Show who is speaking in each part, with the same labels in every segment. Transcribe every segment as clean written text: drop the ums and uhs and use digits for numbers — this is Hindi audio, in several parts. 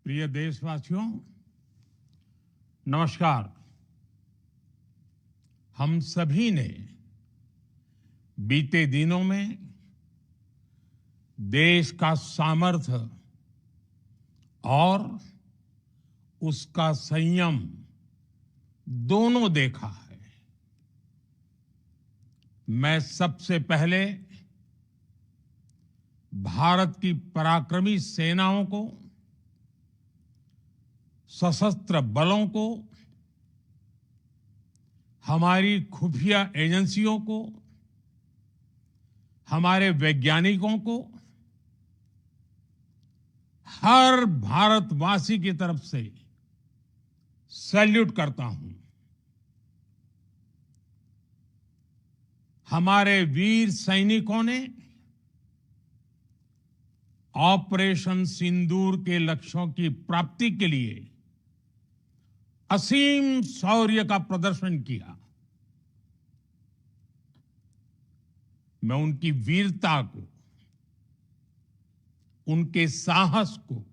Speaker 1: प्रिय देशवासियों, नमस्कार। हम सभी ने बीते दिनों में देश का सामर्थ्य और उसका संयम दोनों देखा है। मैं सबसे पहले भारत की पराक्रमी सेनाओं को, सशस्त्र बलों को, हमारी खुफिया एजेंसियों को, हमारे वैज्ञानिकों को, हर भारतवासी की तरफ से सैल्यूट करता हूं। हमारे वीर सैनिकों ने ऑपरेशन सिंदूर के लक्ष्यों की प्राप्ति के लिए असीम शौर्य का प्रदर्शन किया। मैं उनकी वीरता को, उनके साहस को,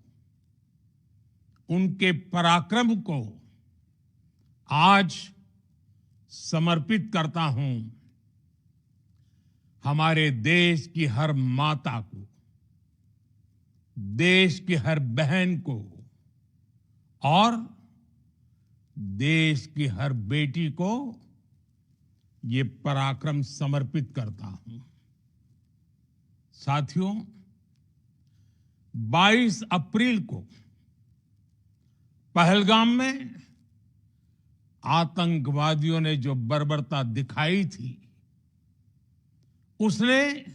Speaker 1: उनके पराक्रम को आज समर्पित करता हूं हमारे देश की हर माता को, देश की हर बहन को और देश की हर बेटी को ये पराक्रम समर्पित करता हूं। साथियों, 22 अप्रैल को पहलगाम में आतंकवादियों ने जो बर्बरता दिखाई थी, उसने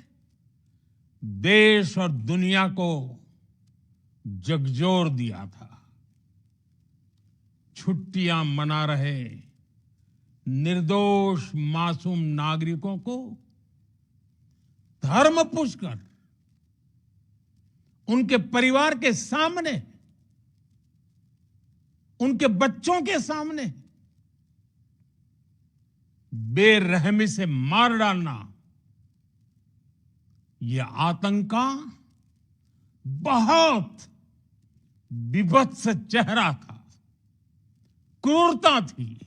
Speaker 1: देश और दुनिया को झकझोर दिया था। छुट्टियां मना रहे निर्दोष मासूम नागरिकों को धर्म पूछकर उनके परिवार के सामने, उनके बच्चों के सामने बेरहमी से मार डालना, यह आतंक का बहुत विभत्स चेहरा था, क्रूरता थी।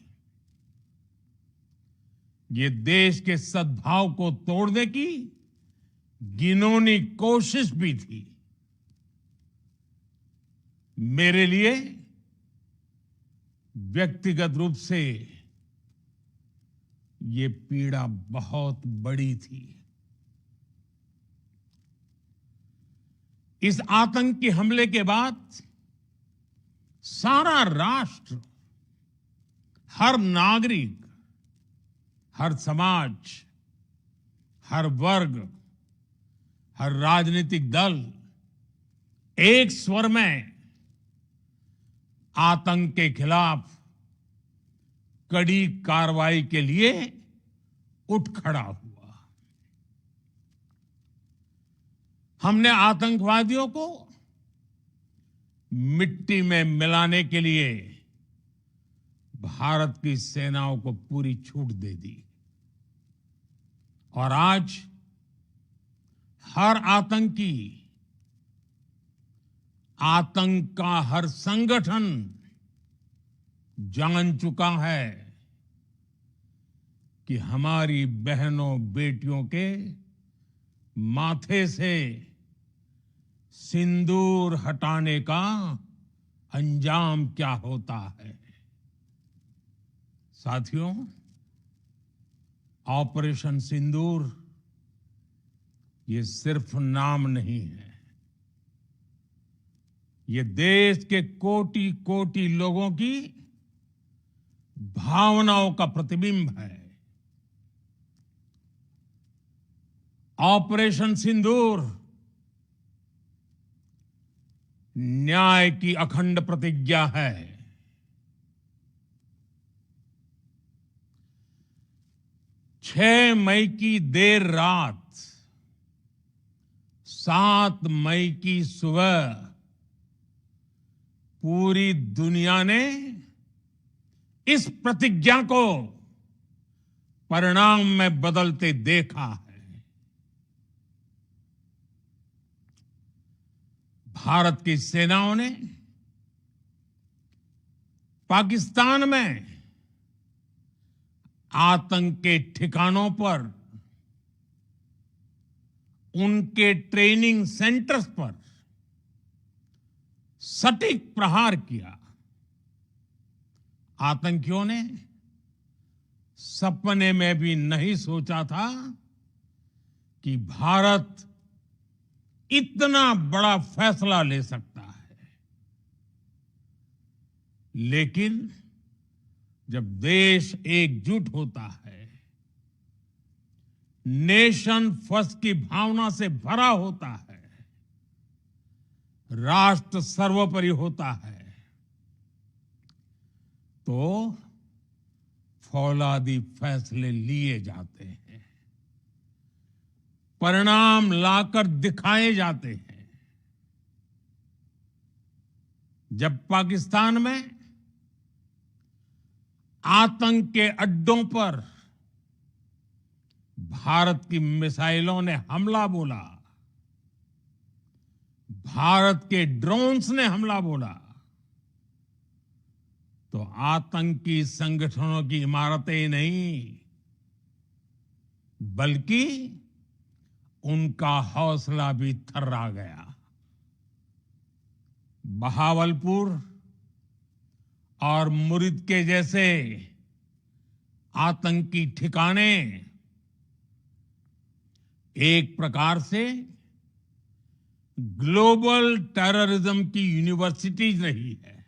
Speaker 1: ये देश के सद्भाव को तोड़ने की घिनौनी कोशिश भी थी। मेरे लिए व्यक्तिगत रूप से ये पीड़ा बहुत बड़ी थी। इस आतंकी हमले के बाद सारा राष्ट्र, हर नागरिक, हर समाज, हर वर्ग, हर राजनीतिक दल एक स्वर में आतंक के खिलाफ कड़ी कार्रवाई के लिए उठ खड़ा हुआ। हमने आतंकवादियों को मिट्टी में मिलाने के लिए भारत की सेनाओं को पूरी छूट दे दी और आज हर आतंकी, आतंक का हर संगठन जान चुका है कि हमारी बहनों बेटियों के माथे से सिंदूर हटाने का अंजाम क्या होता है। साथियों, ऑपरेशन सिंदूर ये सिर्फ नाम नहीं है, ये देश के कोटि कोटि लोगों की भावनाओं का प्रतिबिंब है। ऑपरेशन सिंदूर न्याय की अखंड प्रतिज्ञा है। 6 मई की देर रात, 7 मई की सुबह पूरी दुनिया ने इस प्रतिज्ञा को परिणाम में बदलते देखा है। भारत की सेनाओं ने पाकिस्तान में आतंक के ठिकानों पर, उनके ट्रेनिंग सेंटर्स पर सटीक प्रहार किया। आतंकियों ने सपने में भी नहीं सोचा था कि भारत इतना बड़ा फैसला ले सकता है। लेकिन जब देश एकजुट होता है, नेशन फर्स्ट की भावना से भरा होता है, राष्ट्र सर्वोपरि होता है, तो फौलादी फैसले लिए जाते हैं, परिणाम लाकर दिखाए जाते हैं। जब पाकिस्तान में आतंक के अड्डों पर भारत की मिसाइलों ने हमला बोला, भारत के ड्रोन्स ने हमला बोला, तो आतंकी संगठनों की इमारतें नहीं, बल्कि उनका हौसला भी थर्रा गया। बहावलपुर और मुरिद के जैसे आतंकी ठिकाने एक प्रकार से ग्लोबल टेररिज्म की यूनिवर्सिटीज रही है।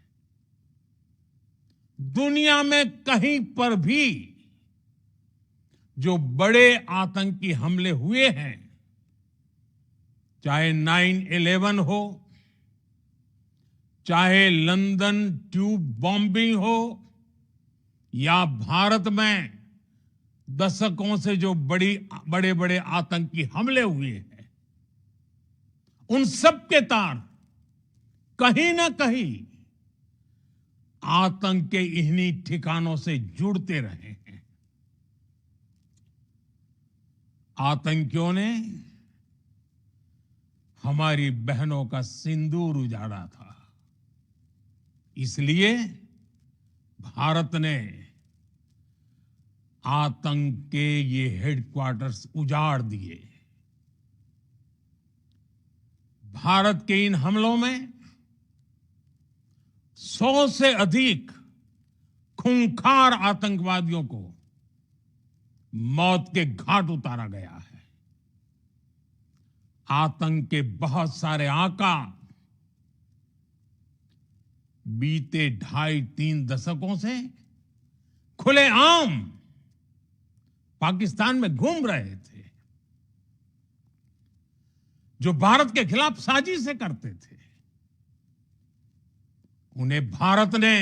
Speaker 1: दुनिया में कहीं पर भी जो बड़े आतंकी हमले हुए हैं, चाहे 9/11 हो, चाहे लंदन ट्यूब बॉम्बिंग हो, या भारत में दशकों से जो बड़े बड़े आतंकी हमले हुए हैं, उन सब के तार कहीं ना कहीं आतंक के इन्हीं ठिकानों से जुड़ते रहे हैं। आतंकियों ने हमारी बहनों का सिंदूर उजाड़ा था, इसलिए भारत ने आतंक के ये हेडक्वार्टर्स उजाड़ दिए। भारत के इन हमलों में 100 से अधिक खूंखार आतंकवादियों को मौत के घाट उतारा गया है। आतंक के बहुत सारे आका बीते 2.5-3 दशकों से खुलेआम पाकिस्तान में घूम रहे थे, जो भारत के खिलाफ साजिशें करते थे। उन्हें भारत ने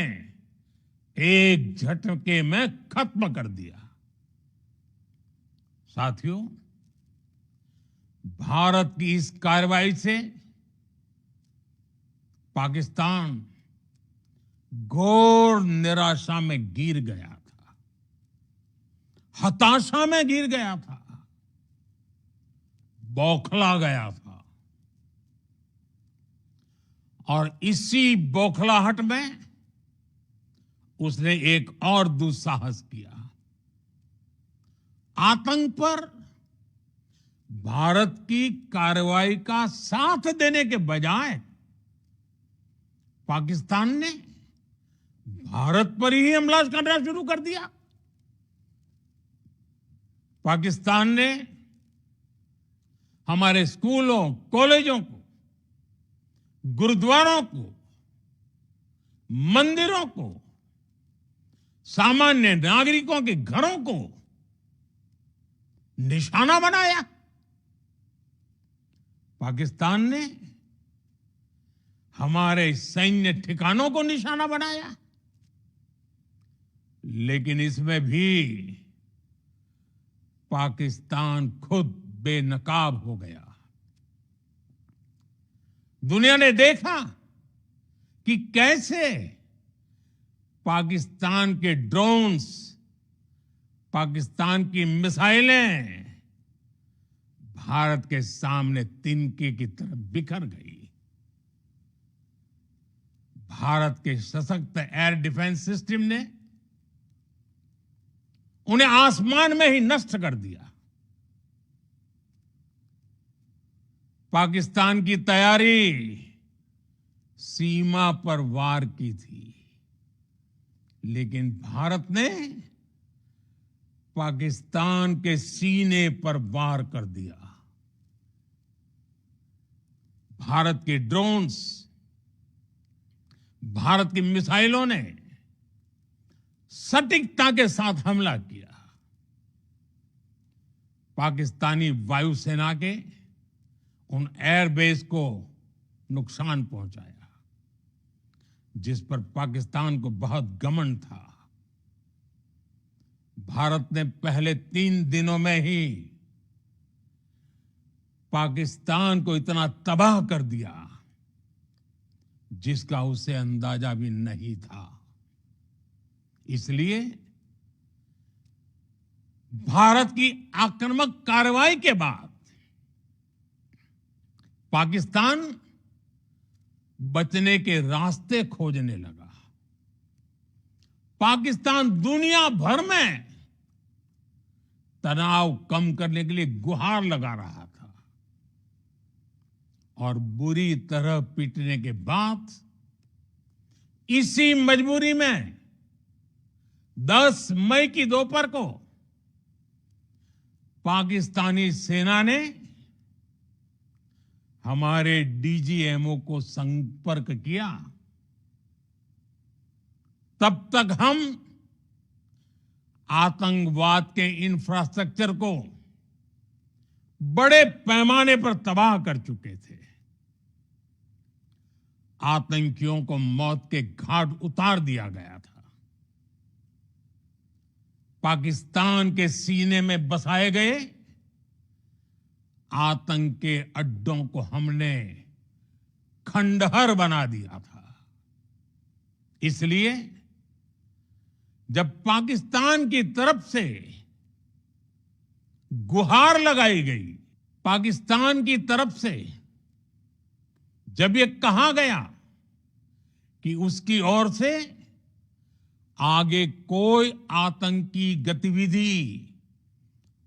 Speaker 1: एक झटके में खत्म कर दिया। साथियों, भारत की इस कार्रवाई से पाकिस्तान घोर निराशा में गिर गया था, हताशा में गिर गया था, बौखला गया था। और इसी बौखलाहट में उसने एक और दुस्साहस किया। आतंक पर भारत की कार्रवाई का साथ देने के बजाय पाकिस्तान ने भारत पर ही हमला करना शुरू कर दिया। पाकिस्तान ने हमारे स्कूलों, कॉलेजों को, गुरुद्वारों को, मंदिरों को, सामान्य नागरिकों के घरों को निशाना बनाया। पाकिस्तान ने हमारे सैन्य ठिकानों को निशाना बनाया। लेकिन इसमें भी पाकिस्तान खुद बेनकाब हो गया। दुनिया ने देखा कि कैसे पाकिस्तान के ड्रोन्स, पाकिस्तान की मिसाइलें भारत के सामने तिनके की तरह बिखर गई। भारत के सशक्त एयर डिफेंस सिस्टम ने उन्हें आसमान में ही नष्ट कर दिया। पाकिस्तान की तैयारी सीमा पर वार की थी, लेकिन भारत ने पाकिस्तान के सीने पर वार कर दिया। भारत के ड्रोन्स, भारत की मिसाइलों ने सटीकता के साथ हमला किया। पाकिस्तानी वायुसेना के उन एयरबेस को नुकसान पहुंचाया, जिस पर पाकिस्तान को बहुत घमंड था। भारत ने पहले 3 दिनों में ही पाकिस्तान को इतना तबाह कर दिया जिसका उसे अंदाजा भी नहीं था। इसलिए भारत की आक्रामक कार्रवाई के बाद पाकिस्तान बचने के रास्ते खोजने लगा। पाकिस्तान दुनिया भर में तनाव कम करने के लिए गुहार लगा रहा था और बुरी तरह पीटने के बाद इसी मजबूरी में 10 मई की दोपहर को पाकिस्तानी सेना ने हमारे डीजीएमओ को संपर्क किया। तब तक हम आतंकवाद के इंफ्रास्ट्रक्चर को बड़े पैमाने पर तबाह कर चुके थे। आतंकियों को मौत के घाट उतार दिया गया था। पाकिस्तान के सीने में बसाए गए आतंक के अड्डों को हमने खंडहर बना दिया था। इसलिए जब पाकिस्तान की तरफ से गुहार लगाई गई, पाकिस्तान की तरफ से जब ये कहा गया कि उसकी ओर से आगे कोई आतंकी गतिविधि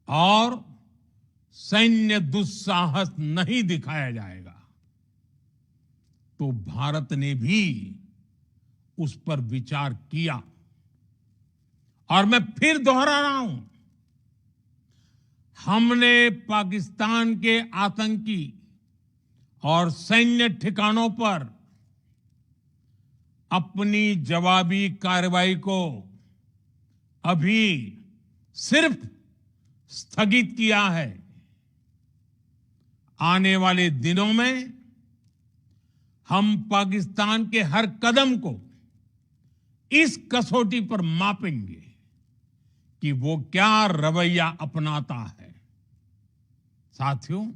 Speaker 1: और सैन्य दुस्साहस नहीं दिखाया जाएगा, तो भारत ने भी उस पर विचार किया। और मैं फिर दोहरा रहा हूं, हमने पाकिस्तान के आतंकी और सैन्य ठिकानों पर अपनी जवाबी कार्रवाई को अभी सिर्फ स्थगित किया है। आने वाले दिनों में हम पाकिस्तान के हर कदम को इस कसौटी पर मापेंगे कि वो क्या रवैया अपनाता है। साथियों,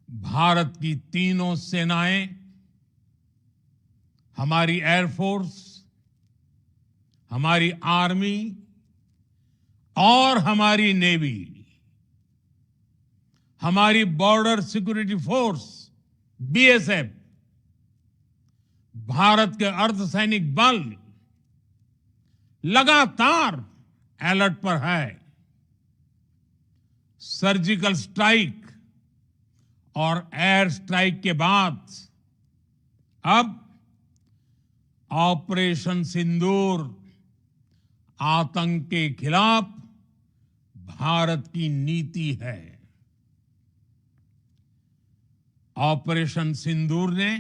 Speaker 1: भारत की तीनों सेनाएं, हमारी एयरफोर्स, हमारी आर्मी और हमारी नेवी, हमारी border security force BSF, Bharat के अर्धसैनिक बल लगातार अलर्ट पर है। सर्जिकल स्ट्राइक और एयर स्ट्राइक के बाद अब ऑपरेशन सिंदूर आतंक के खिलाफ भारत की नीति है। ऑपरेशन सिंदूर ने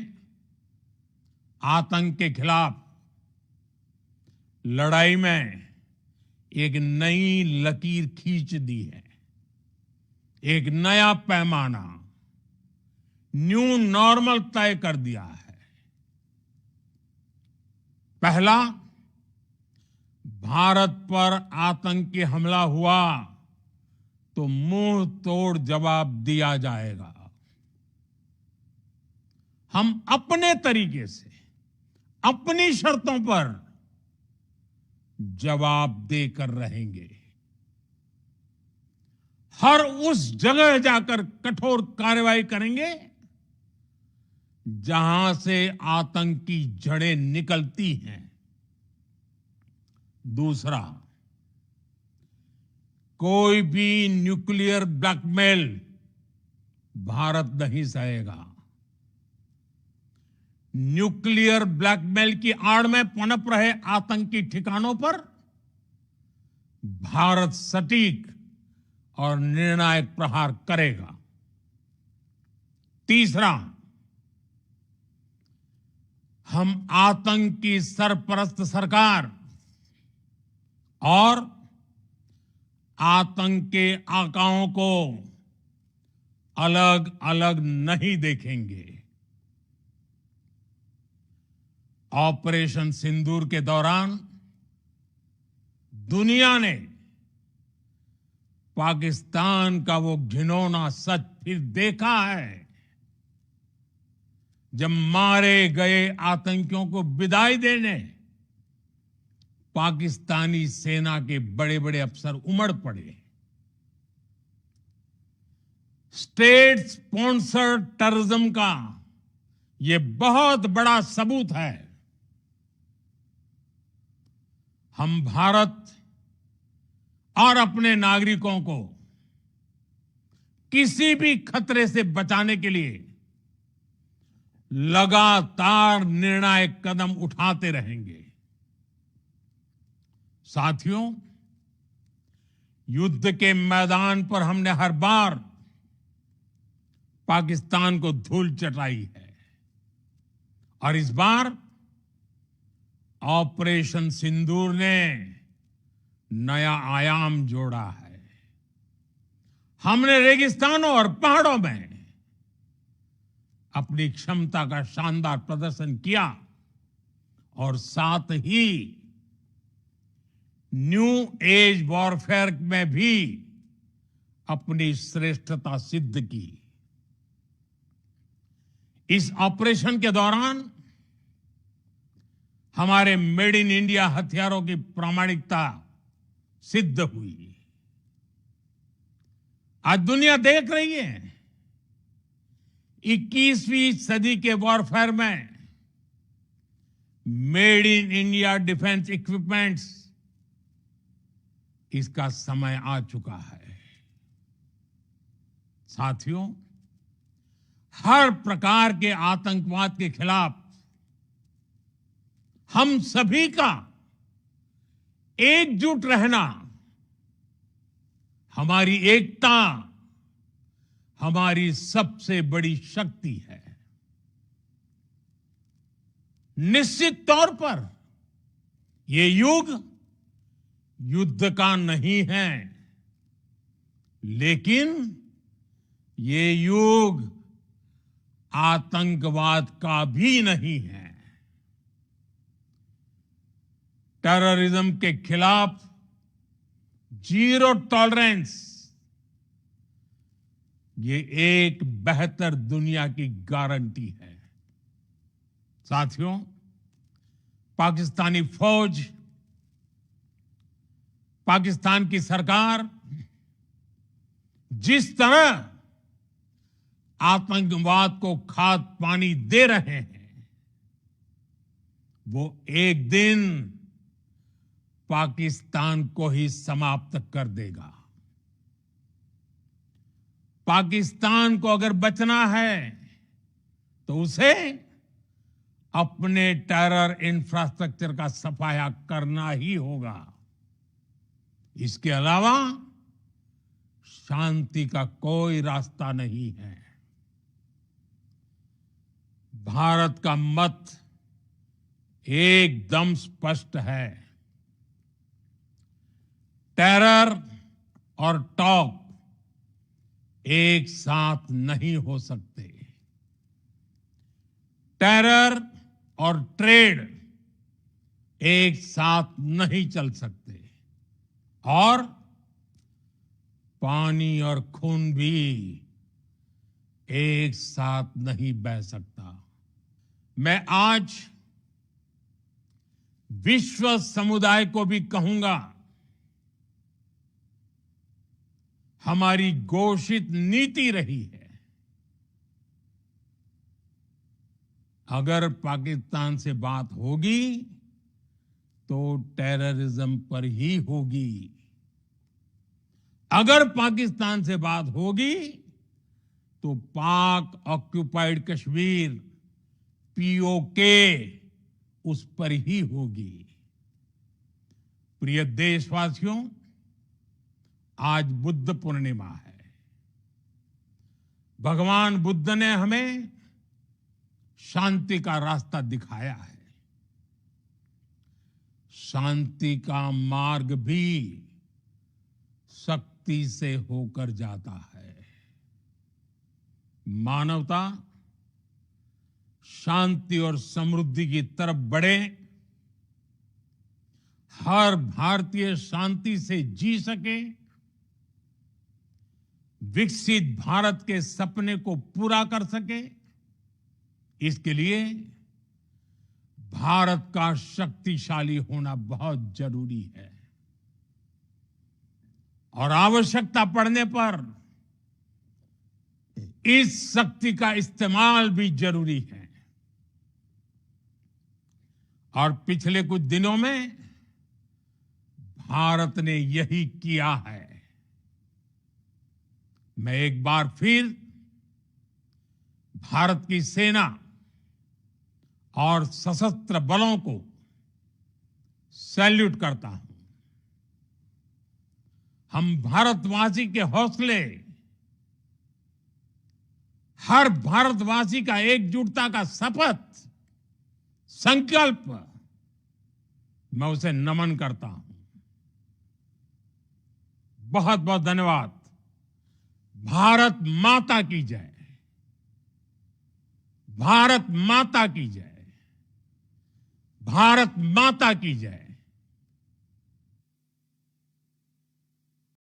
Speaker 1: आतंक के खिलाफ लड़ाई में एक नई लकीर खींच दी है। एक नया पैमाना, न्यू नॉर्मल तय कर दिया है। पहला, भारत पर आतंकी हमला हुआ तो मुंह तोड़ जवाब दिया जाएगा। हम अपने तरीके से, अपनी शर्तों पर जवाब देकर रहेंगे। हर उस जगह जाकर कठोर कार्रवाई करेंगे जहां से आतंक की जड़ें निकलती हैं। दूसरा, कोई भी न्यूक्लियर ब्लैकमेल भारत नहीं सहेगा। न्यूक्लियर ब्लैकमेल की आड़ में पनप रहे आतंकी ठिकानों पर भारत सटीक और निर्णायक प्रहार करेगा। तीसरा, हम आतंक की सरपरस्त सरकार और आतंक के आकाओं को अलग अलग नहीं देखेंगे। ऑपरेशन सिंदूर के दौरान दुनिया ने पाकिस्तान का वो घिनौना सच फिर देखा है, जब मारे गए आतंकियों को विदाई देने पाकिस्तानी सेना के बड़े बड़े अफसर उमड़ पड़े। स्टेट स्पॉन्सर्ड टेररिज्म का ये बहुत बड़ा सबूत है। हम भारत और अपने नागरिकों को किसी भी खतरे से बचाने के लिए लगातार निर्णायक कदम उठाते रहेंगे। साथियों, युद्ध के मैदान पर हमने हर बार पाकिस्तान को धूल चटाई है और इस बार ऑपरेशन सिंदूर ने नया आयाम जोड़ा है। हमने रेगिस्तानों और पहाड़ों में अपनी क्षमता का शानदार प्रदर्शन किया और साथ ही न्यू एज वॉरफेयर में भी अपनी श्रेष्ठता सिद्ध की। इस ऑपरेशन के दौरान हमारे मेड इन इंडिया हथियारों की प्रामाणिकता सिद्ध हुई। आज दुनिया देख रही है 21वीं सदी के वॉरफेयर में made in India defence equipments, इसका समय आ चुका है। साथियों, हर प्रकार के आतंकवाद के खिलाफ हम सभी का एकजुट रहना, हमारी एकता हमारी सबसे बड़ी शक्ति है। निश्चित तौर पर ये युग युद्ध का नहीं है, लेकिन ये युग आतंकवाद का भी नहीं है। टेररिज्म के खिलाफ जीरो टॉलरेंस, ये एक बेहतर दुनिया की गारंटी है। साथियों, पाकिस्तानी फौज, पाकिस्तान की सरकार जिस तरह आतंकवाद को खाद पानी दे रहे हैं, वो एक दिन पाकिस्तान को ही समाप्त कर देगा। पाकिस्तान को अगर बचना है तो उसे अपने टेरर इंफ्रास्ट्रक्चर का सफाया करना ही होगा। इसके अलावा शांति का कोई रास्ता नहीं है। भारत का मत एकदम स्पष्ट है। टेरर और टॉक एक साथ नहीं हो सकते। टेरर और ट्रेड एक साथ नहीं चल सकते और पानी और खून भी एक साथ नहीं बह सकता। मैं आज विश्व समुदाय को भी कहूंगा, हमारी घोषित नीति रही है अगर पाकिस्तान से बात होगी तो टेररिज्म पर ही होगी। अगर पाकिस्तान से बात होगी तो पाक ऑक्युपाइड कश्मीर पीओके उस पर ही होगी। प्रिय देशवासियों, आज बुद्ध पूर्णिमा है। भगवान बुद्ध ने हमें शांति का रास्ता दिखाया है। शांति का मार्ग भी शक्ति से होकर जाता है। मानवता शांति और समृद्धि की तरफ बढ़े, हर भारतीय शांति से जी सके, विकसित भारत के सपने को पूरा कर सके, इसके लिए भारत का शक्तिशाली होना बहुत जरूरी है। और आवश्यकता पड़ने पर इस शक्ति का इस्तेमाल भी जरूरी है। और पिछले कुछ दिनों में भारत ने यही किया है। मैं एक बार फिर भारत की सेना और सशस्त्र बलों को सैल्यूट करता हूं। हम भारतवासी के हौसले, हर भारतवासी का एकजुटता का शपथ, संकल्प, मैं उसे नमन करता हूं। बहुत बहुत धन्यवाद। भारत माता की जय। भारत माता की जय। भारत माता की जय।